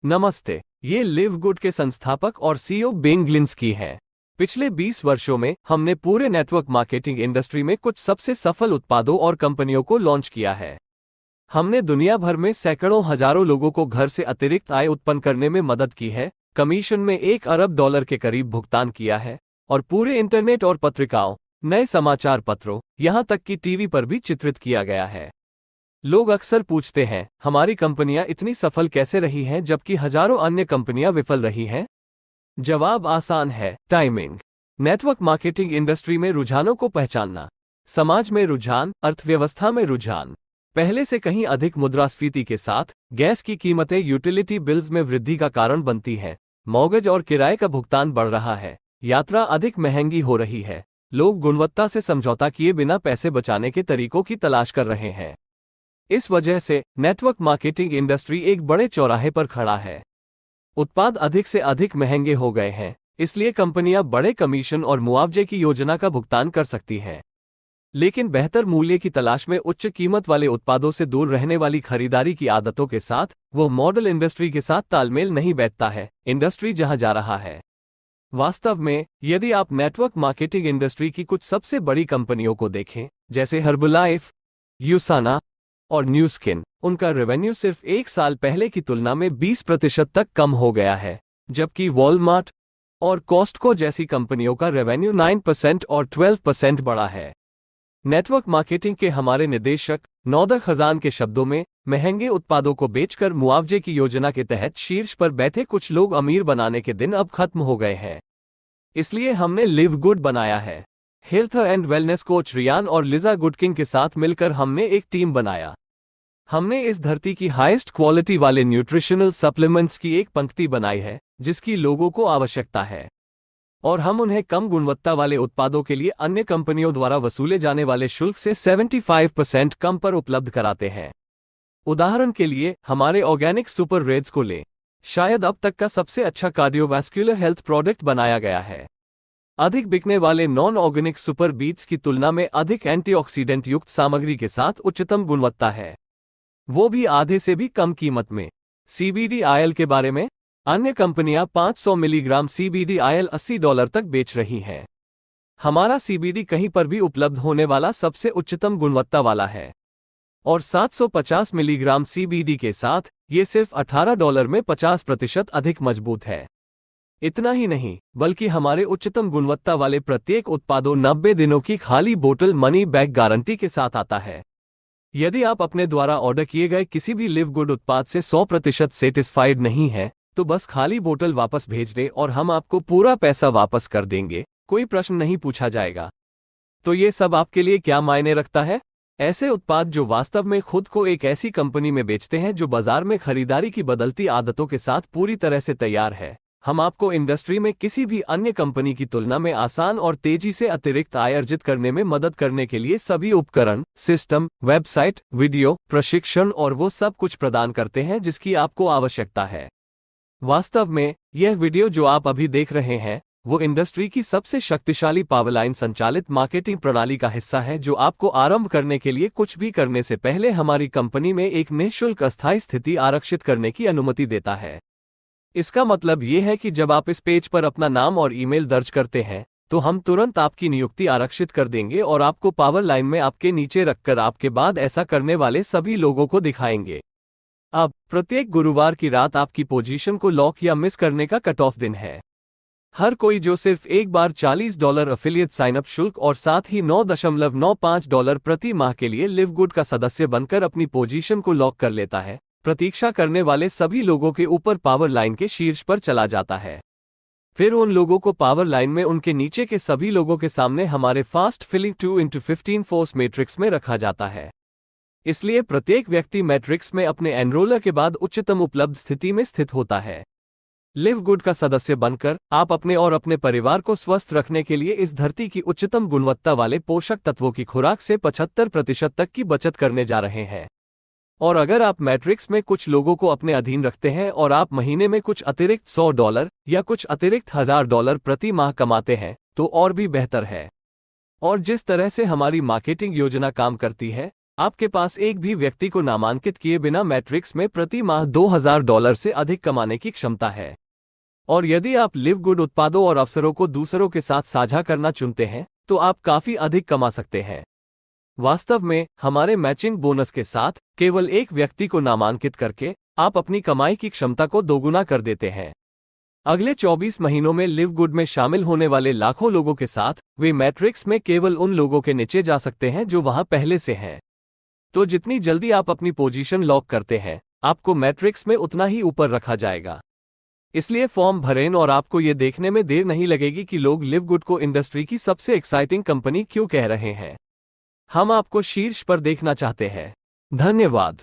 नमस्ते, ये live good के संस्थापक और सीईओ बेन ग्लिंस्की हैं। पिछले 20 वर्षों में हमने पूरे नेटवर्क मार्केटिंग इंडस्ट्री में कुछ सबसे सफल उत्पादों और कंपनियों को लॉन्च किया है। हमने दुनिया भर में सैकड़ों हजारों लोगों को घर से अतिरिक्त आय उत्पन्न करने में मदद की है, कमीशन में $1 अरब के करीब भुगतान किया है और पूरे इंटरनेट और पत्रिकाओं, नए समाचार पत्रों, यहां तक कि टीवी पर भी चित्रित किया गया है। लोग अक्सर पूछते हैं, हमारी कंपनियां इतनी सफल कैसे रही हैं जबकि हजारों अन्य कंपनियां विफल रही हैं? जवाब आसान है, टाइमिंग। नेटवर्क मार्केटिंग इंडस्ट्री में रुझानों को पहचानना। समाज में रुझान, अर्थव्यवस्था में रुझान। पहले से कहीं अधिक मुद्रास्फीति के साथ गैस की कीमतें यूटिलिटी बिल्स में वृद्धि का कारण बनती हैं। मॉर्गेज और किराए का भुगतान बढ़ रहा है। यात्रा अधिक महंगी हो रही है। लोग गुणवत्ता से समझौता किए बिना पैसे बचाने के तरीकों की तलाश कर रहे हैं। इस वजह से नेटवर्क मार्केटिंग इंडस्ट्री एक बड़े चौराहे पर खड़ा है। उत्पाद अधिक से अधिक महंगे हो गए हैं, इसलिए कंपनियां बड़े कमीशन और मुआवजे की योजना का भुगतान कर सकती हैं। लेकिन बेहतर मूल्य की तलाश में उच्च कीमत वाले उत्पादों से दूर रहने वाली खरीदारी की आदतों के साथ वो मॉडल इंडस्ट्री के साथ तालमेल नहीं बैठता है। इंडस्ट्री जहां जा रहा है। वास्तव में, यदि आप नेटवर्क मार्केटिंग इंडस्ट्री की कुछ सबसे बड़ी कंपनियों को देखें, जैसे हर्बलाइफ, यूसाना और न्यूस्किन, उनका रेवेन्यू सिर्फ 1 साल पहले की तुलना में 20% तक कम हो गया है, जबकि वॉलमार्ट और कॉस्टको जैसी कंपनियों का रेवेन्यू 9% और 12% बढ़ा है। नेटवर्क मार्केटिंग के हमारे निदेशक नौदक खजान के शब्दों में, महंगे उत्पादों को बेचकर मुआवजे की योजना के तहत शीर्ष पर बैठे कुछ लोग अमीर बनाने के दिन अब खत्म हो गए हैं। इसलिए हमने लिव गुड बनाया है। Health and wellness coach Ryan और लिजा गुडकिंग के साथ मिलकर हमने एक टीम बनाया। हमने इस धरती की हाईएस्ट क्वालिटी वाले न्यूट्रिशनल सप्लीमेंट्स की एक पंक्ति बनाई है जिसकी लोगों को आवश्यकता है, और हम उन्हें कम गुणवत्ता वाले उत्पादों के लिए अन्य कंपनियों द्वारा वसूले जाने वाले शुल्क से 75% कम पर उपलब्ध कराते हैं। उदाहरण के लिए, हमारे ऑर्गेनिक सुपर रेड्स को लें। शायद अब तक का सबसे अच्छा कार्डियोवैस्कुलर हेल्थ प्रोडक्ट बनाया गया है। अधिक बिकने वाले नॉन ऑर्गेनिक सुपर बीट्स की तुलना में अधिक एंटीऑक्सीडेंट युक्त सामग्री के साथ उच्चतम गुणवत्ता है, वो भी आधे से भी कम कीमत में। सीबीडी ऑयल के बारे में, अन्य कंपनियां 500 मिलीग्राम सीबीडी ऑयल $80 तक बेच रही हैं। हमारा सीबीडी कहीं पर भी उपलब्ध होने वाला सबसे उच्चतम गुणवत्ता वाला है, और 750 मिलीग्राम सीबीडी के साथ ये सिर्फ $18 में 50% अधिक मजबूत है। इतना ही नहीं, बल्कि हमारे उच्चतम गुणवत्ता वाले प्रत्येक उत्पादों 90 दिनों की खाली बोतल मनी बैक गारंटी के साथ आता है। यदि आप अपने द्वारा ऑर्डर किए गए किसी भी लिव गुड उत्पाद से 100% सेटिस्फाइड नहीं हैं, तो बस खाली बोतल वापस भेज दें और हम आपको पूरा पैसा वापस कर देंगे। कोई प्रश्न नहीं पूछा जाएगा। तो ये सब आपके लिए क्या मायने रखता है? ऐसे उत्पाद जो वास्तव में खुद को एक ऐसी कंपनी में बेचते हैं जो बाजार में खरीदारी की बदलती आदतों के साथ पूरी तरह से तैयार है। हम आपको इंडस्ट्री में किसी भी अन्य कंपनी की तुलना में आसान और तेजी से अतिरिक्त आय अर्जित करने में मदद करने के लिए सभी उपकरण, सिस्टम, वेबसाइट, वीडियो, प्रशिक्षण और वो सब कुछ प्रदान करते हैं जिसकी आपको आवश्यकता है। वास्तव में, यह वीडियो जो आप अभी देख रहे हैं, वो इंडस्ट्री की सबसे शक्तिशाली पावरलाइन संचालित मार्केटिंग प्रणाली का हिस्सा है जो आपको आरंभ करने के लिए कुछ भी करने से पहले हमारी कंपनी में एक निःशुल्क अस्थायी स्थिति आरक्षित करने की अनुमति देता है। इसका मतलब ये है कि जब आप इस पेज पर अपना नाम और ईमेल दर्ज करते हैं, तो हम तुरंत आपकी नियुक्ति आरक्षित कर देंगे और आपको पावर लाइन में आपके नीचे रखकर आपके बाद ऐसा करने वाले सभी लोगों को दिखाएंगे। अब प्रत्येक गुरुवार की रात आपकी पोजीशन को लॉक या मिस करने का कट ऑफ दिन है। हर कोई जो सिर्फ एक बार $40 एफिलिएट साइनअप शुल्क और साथ ही $9.95 प्रति माह के लिए लिव गुड का सदस्य बनकर अपनी पोजीशन को लॉक कर लेता है, प्रतीक्षा करने वाले सभी लोगों के ऊपर पावर लाइन के शीर्ष पर चला जाता है। फिर उन लोगों को पावर लाइन में उनके नीचे के सभी लोगों के सामने हमारे fast filling 2x15 force matrix में रखा जाता है। इसलिए प्रत्येक व्यक्ति मैट्रिक्स में अपने एनरोलर के बाद उच्चतम उपलब्ध स्थिति में स्थित होता है। लिव गुड का सदस्य बनकर आप अपने और अपने परिवार को स्वस्थ रखने के लिए इस धरती की उच्चतम गुणवत्ता वाले पोषक तत्वों की खुराक से 75% तक की बचत करने जा रहे हैं। और अगर आप मैट्रिक्स में कुछ लोगों को अपने अधीन रखते हैं और आप महीने में कुछ अतिरिक्त $100 या कुछ अतिरिक्त $1000 प्रति माह कमाते हैं, तो और भी बेहतर है। और जिस तरह से हमारी मार्केटिंग योजना काम करती है, आपके पास एक भी व्यक्ति को नामांकित किए बिना मैट्रिक्स में प्रति माह $2000 से अधिक कमाने की क्षमता है। और यदि आप लिव गुड उत्पादों और अवसरों को दूसरों के साथ साझा करना चुनते हैं तो आप काफी अधिक कमा सकते हैं। वास्तव में हमारे मैचिंग बोनस के साथ केवल एक व्यक्ति को नामांकित करके आप अपनी कमाई की क्षमता को दोगुना कर देते हैं। अगले 24 महीनों में लिव गुड में शामिल होने वाले लाखों लोगों के साथ वे मैट्रिक्स में केवल उन लोगों के नीचे जा सकते हैं जो वहां पहले से हैं। तो जितनी जल्दी आप अपनी पोजीशन लॉक करते हैं, आपको मैट्रिक्स में उतना ही ऊपर रखा जाएगा। इसलिए फॉर्म भरें और आपको ये देखने में देर नहीं लगेगी कि लोग लिव गुड को इंडस्ट्री की सबसे एक्साइटिंग कंपनी क्यों कह रहे हैं। हम आपको शीर्ष पर देखना चाहते हैं। धन्यवाद।